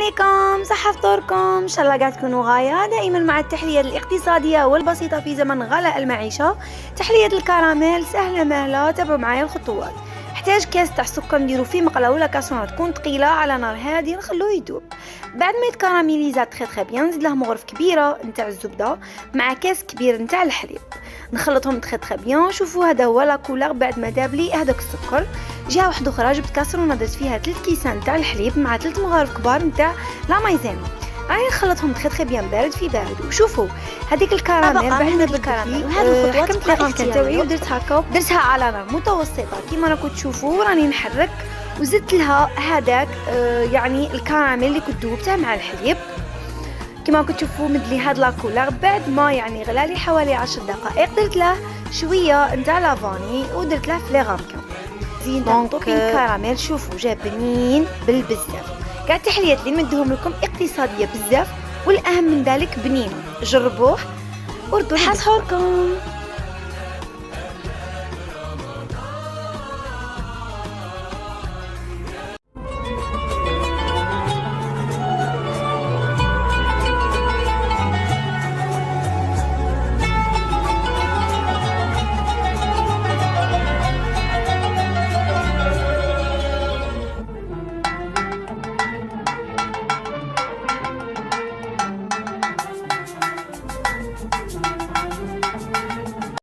عليكم، صحة فطوركم. ان شاء الله قاعد تكونوا غاية دائما مع التحلية الاقتصادية والبسيطة في زمن غلاء المعيشة. تحلية الكراميل سهلة مهلة، تابعوا معايا الخطوات. احتاج كاس تاع السكر نديرو فيه مقله ولا كاسرونه تكون ثقيله على نار هاديه، نخلوه يذوب. بعد ما يتكراميليزا تخي بيان، نزيد له مغرف كبيره نتاع الزبده مع كاس كبير نتاع الحليب، نخلطهم تخي بيان. شوفوا هذا هو لا كولور بعد ما داب لي هذاك السكر. جهه واحده اخرى جبت كاسرونه درت فيها 3 كيسان تاع الحليب مع 3 مغارف كبار نتاع لا مايزينا. راني نخلطهم تخي بيان بارد في بارد. وشوفوا هذيك الكراميل بعد ما الكراميل وهذه الخطوات حكمت لي غامكه تاوعي ودرت هكا، درتها على نار متوسطه كيما راكم تشوفوا. راني نحرك وزدت لها هذاك يعني الكراميل اللي كنت ذوبته مع الحليب كيما راكم تشوفوا مدلي هاد لا كولور. بعد ما يعني غلالي حوالي 10 دقائق درت له شويه نتاع لافاني ودرت له في لي غامكه زين طوبين كراميل. شوفوا جا بنين بالبزاف. كاع التحليات اللي نديهم لكم اقتصاديه بزاف والاهم من ذلك بنينه. جربوه وردوا لي حسحوركم.